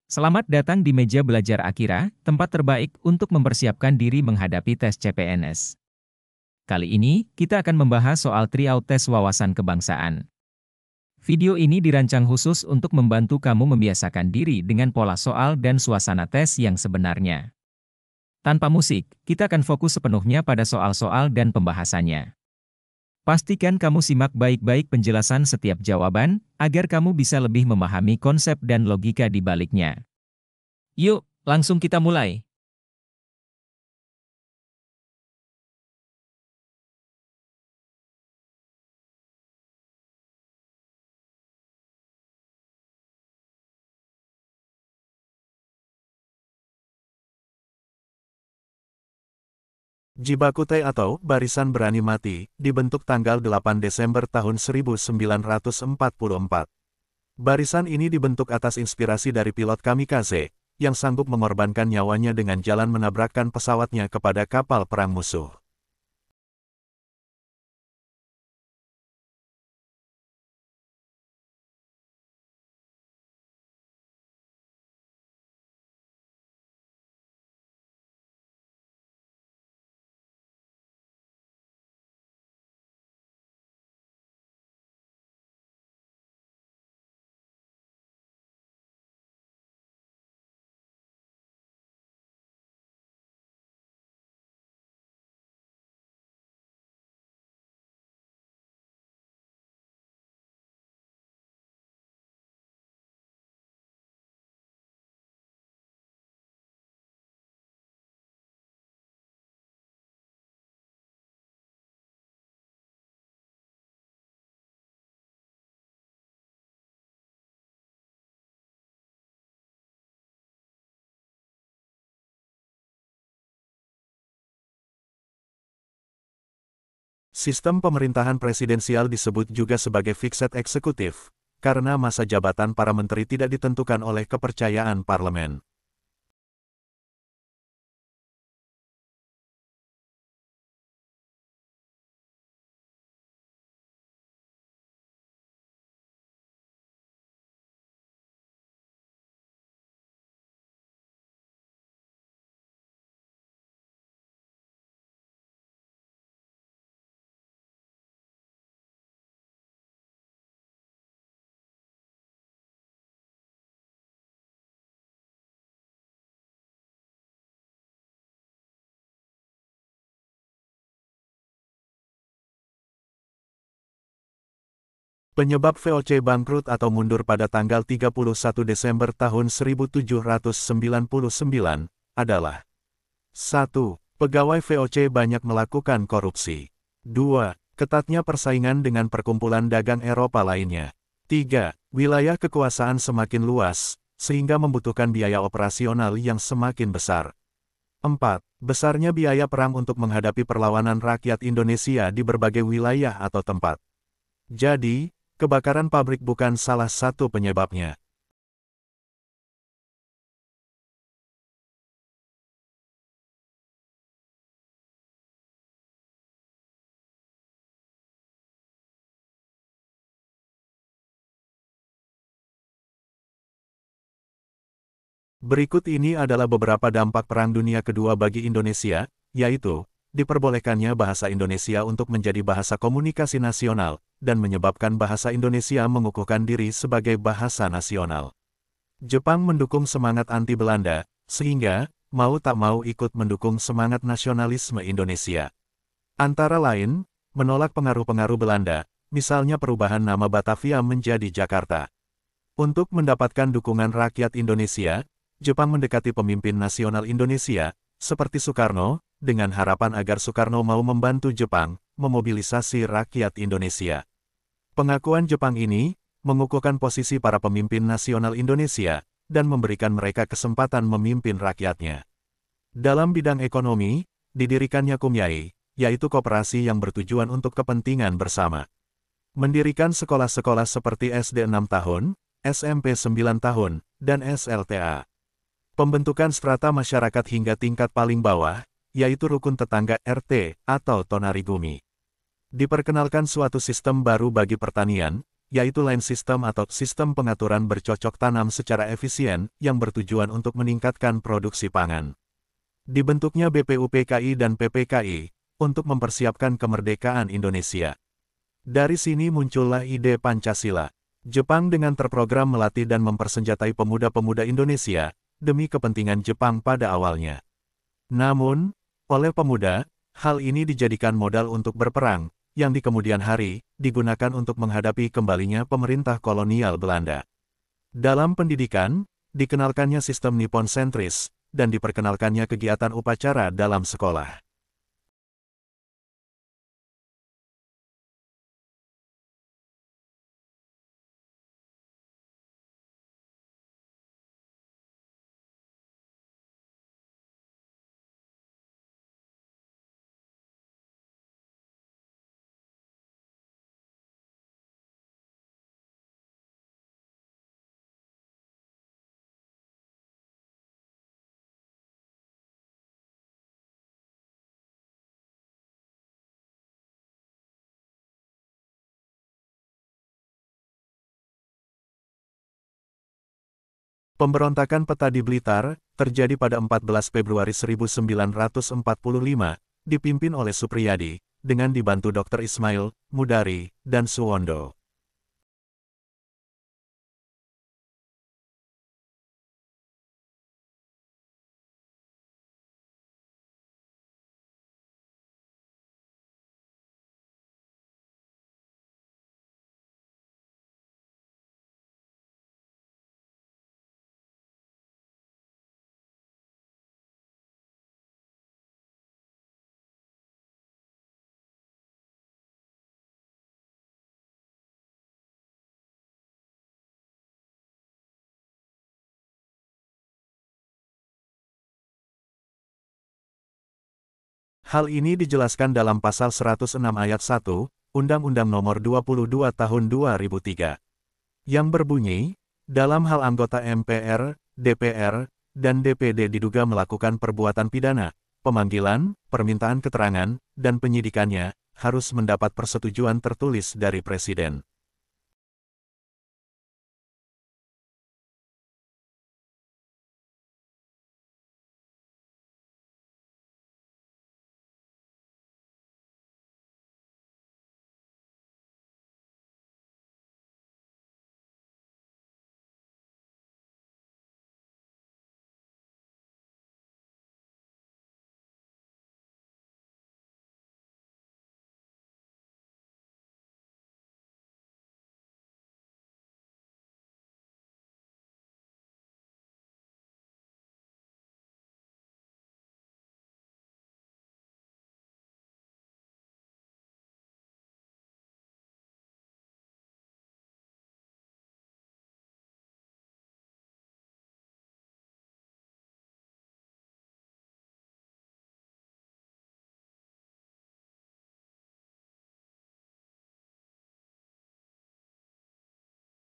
Selamat datang di meja belajar Akira, tempat terbaik untuk mempersiapkan diri menghadapi tes CPNS. Kali ini, kita akan membahas soal tryout tes wawasan kebangsaan. Video ini dirancang khusus untuk membantu kamu membiasakan diri dengan pola soal dan suasana tes yang sebenarnya. Tanpa musik, kita akan fokus sepenuhnya pada soal-soal dan pembahasannya. Pastikan kamu simak baik-baik penjelasan setiap jawaban, agar kamu bisa lebih memahami konsep dan logika di baliknya. Yuk, langsung kita mulai. Jibakute atau Barisan Berani Mati, dibentuk tanggal 8 Desember tahun 1944. Barisan ini dibentuk atas inspirasi dari pilot kamikaze, yang sanggup mengorbankan nyawanya dengan jalan menabrakkan pesawatnya kepada kapal perang musuh. Sistem pemerintahan presidensial disebut juga sebagai fixed eksekutif, karena masa jabatan para menteri tidak ditentukan oleh kepercayaan parlemen. Penyebab VOC bangkrut atau mundur pada tanggal 31 Desember tahun 1799 adalah 1. Pegawai VOC banyak melakukan korupsi. 2. Ketatnya persaingan dengan perkumpulan dagang Eropa lainnya. 3. Wilayah kekuasaan semakin luas, sehingga membutuhkan biaya operasional yang semakin besar. 4. Besarnya biaya perang untuk menghadapi perlawanan rakyat Indonesia di berbagai wilayah atau tempat. Jadi, kebakaran pabrik bukan salah satu penyebabnya. Berikut ini adalah beberapa dampak Perang Dunia Kedua bagi Indonesia, yaitu, diperbolehkannya bahasa Indonesia untuk menjadi bahasa komunikasi nasional, dan menyebabkan bahasa Indonesia mengukuhkan diri sebagai bahasa nasional. Jepang mendukung semangat anti-Belanda, sehingga, mau tak mau ikut mendukung semangat nasionalisme Indonesia. Antara lain, menolak pengaruh-pengaruh Belanda, misalnya perubahan nama Batavia menjadi Jakarta. Untuk mendapatkan dukungan rakyat Indonesia, Jepang mendekati pemimpin nasional Indonesia, seperti Soekarno, dengan harapan agar Soekarno mau membantu Jepang memobilisasi rakyat Indonesia. Pengakuan Jepang ini mengukuhkan posisi para pemimpin nasional Indonesia dan memberikan mereka kesempatan memimpin rakyatnya. Dalam bidang ekonomi, didirikannya KUMYAI, yaitu koperasi yang bertujuan untuk kepentingan bersama. Mendirikan sekolah-sekolah seperti SD 6 tahun, SMP 9 tahun, dan SLTA. Pembentukan strata masyarakat hingga tingkat paling bawah, yaitu rukun tetangga RT atau Tonarigumi. Diperkenalkan suatu sistem baru bagi pertanian, yaitu line system atau sistem pengaturan bercocok tanam secara efisien yang bertujuan untuk meningkatkan produksi pangan. Dibentuknya BPUPKI dan PPKI untuk mempersiapkan kemerdekaan Indonesia. Dari sini muncullah ide Pancasila. Jepang dengan terprogram melatih dan mempersenjatai pemuda-pemuda Indonesia demi kepentingan Jepang pada awalnya. Namun, oleh pemuda, hal ini dijadikan modal untuk berperang, yang di kemudian hari digunakan untuk menghadapi kembalinya pemerintah kolonial Belanda. Dalam pendidikan, dikenalkannya sistem Nippon sentris, dan diperkenalkannya kegiatan upacara dalam sekolah. Pemberontakan peta di Blitar terjadi pada 14 Februari 1945, dipimpin oleh Supriyadi, dengan dibantu Dr. Ismail, Mudari, dan Suwondo. Hal ini dijelaskan dalam Pasal 106 Ayat 1, Undang-Undang Nomor 22 Tahun 2003, yang berbunyi, dalam hal anggota MPR, DPR, dan DPD diduga melakukan perbuatan pidana, pemanggilan, permintaan keterangan, dan penyidikannya harus mendapat persetujuan tertulis dari Presiden.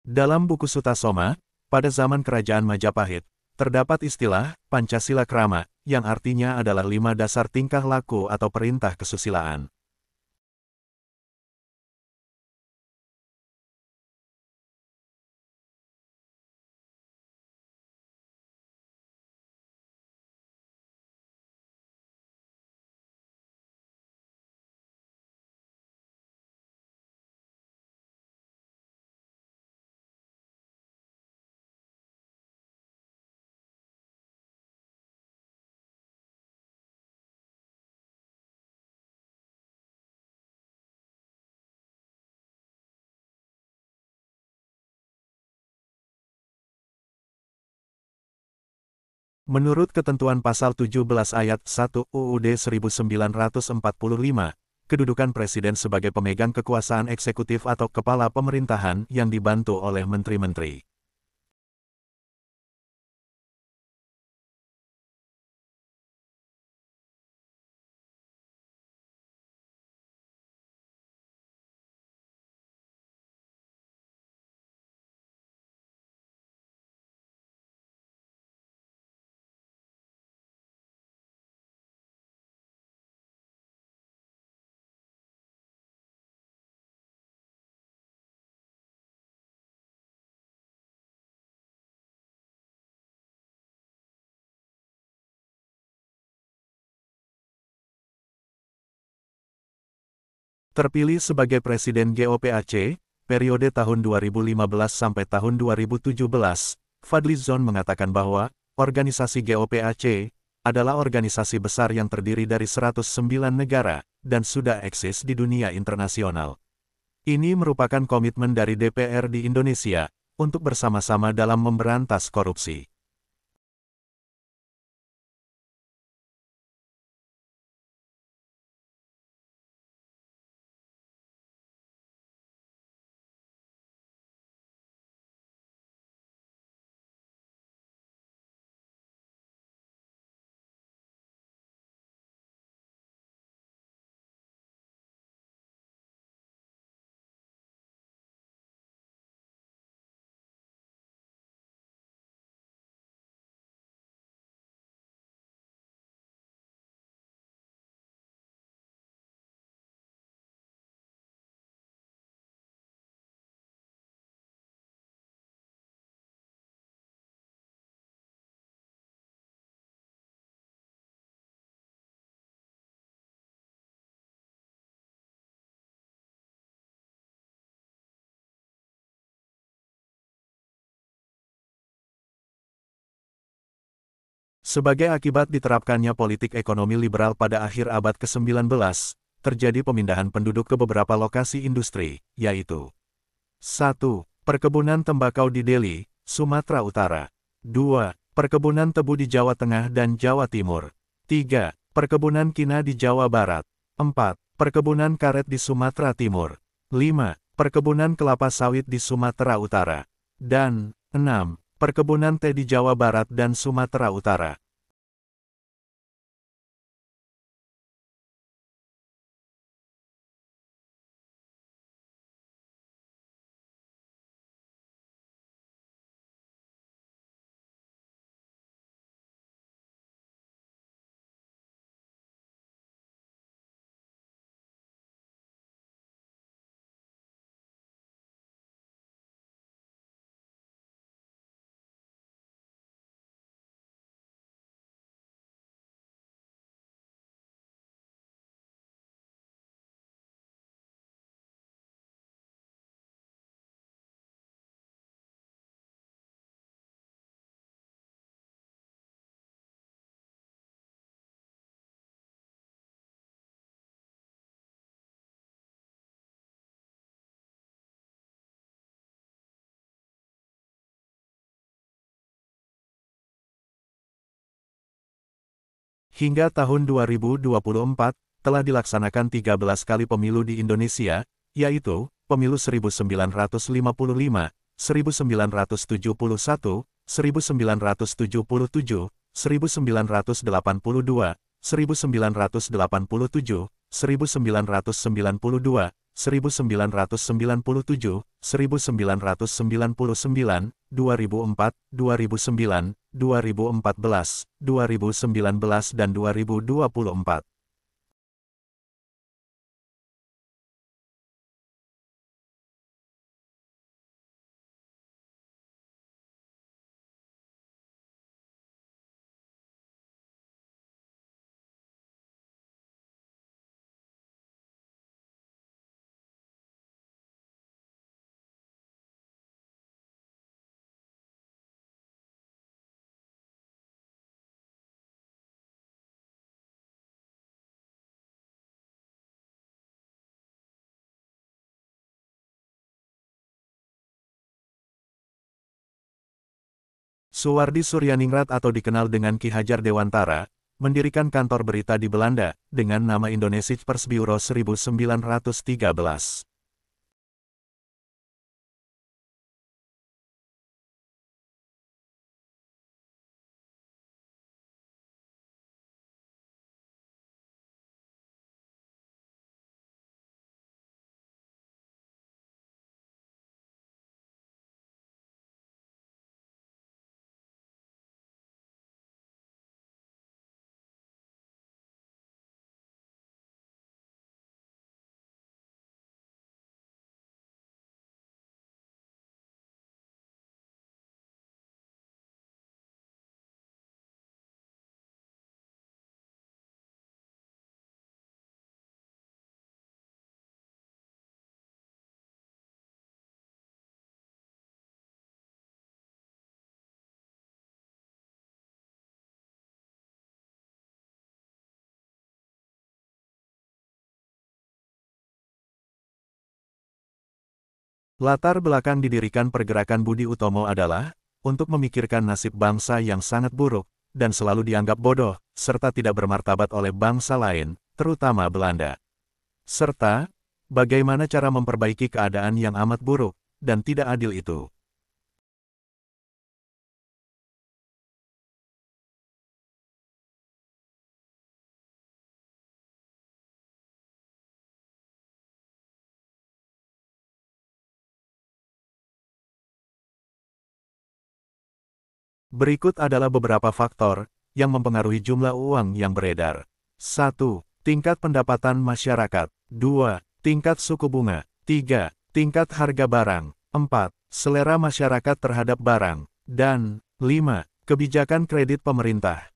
Dalam buku Sutasoma, pada zaman Kerajaan Majapahit, terdapat istilah Pancasila Krama, yang artinya adalah 5 dasar tingkah laku atau perintah kesusilaan. Menurut ketentuan Pasal 17 Ayat 1 UUD 1945, kedudukan Presiden sebagai pemegang kekuasaan eksekutif atau kepala pemerintahan yang dibantu oleh menteri-menteri. Terpilih sebagai Presiden GOPAC, periode tahun 2015 sampai tahun 2017, Fadlizon mengatakan bahwa, organisasi GOPAC adalah organisasi besar yang terdiri dari 109 negara, dan sudah eksis di dunia internasional. Ini merupakan komitmen dari DPR di Indonesia, untuk bersama-sama dalam memberantas korupsi. Sebagai akibat diterapkannya politik ekonomi liberal pada akhir abad ke-19, terjadi pemindahan penduduk ke beberapa lokasi industri, yaitu 1. Perkebunan tembakau di Delhi, Sumatera Utara. 2. Perkebunan tebu di Jawa Tengah dan Jawa Timur. 3. Perkebunan kina di Jawa Barat. 4. Perkebunan karet di Sumatera Timur. 5. Perkebunan kelapa sawit di Sumatera Utara. Dan 6. Perkebunan teh di Jawa Barat dan Sumatera Utara. Hingga tahun 2024, telah dilaksanakan 13 kali pemilu di Indonesia, yaitu, pemilu 1955, 1971, 1977, 1982, 1987, 1992, 1997, 1999, 2004, 2009, 2014, 2019 dan 2024. Suwardi Suryaningrat atau dikenal dengan Ki Hajar Dewantara, mendirikan kantor berita di Belanda, dengan nama Indonesisch Persbureau 1913. Latar belakang didirikan Pergerakan Budi Utomo adalah untuk memikirkan nasib bangsa yang sangat buruk dan selalu dianggap bodoh, serta tidak bermartabat oleh bangsa lain, terutama Belanda. Serta, bagaimana cara memperbaiki keadaan yang amat buruk dan tidak adil itu. Berikut adalah beberapa faktor yang mempengaruhi jumlah uang yang beredar. 1. Tingkat pendapatan masyarakat. 2. Tingkat suku bunga. 3. Tingkat harga barang. 4. Selera masyarakat terhadap barang. Dan 5. Kebijakan kredit pemerintah.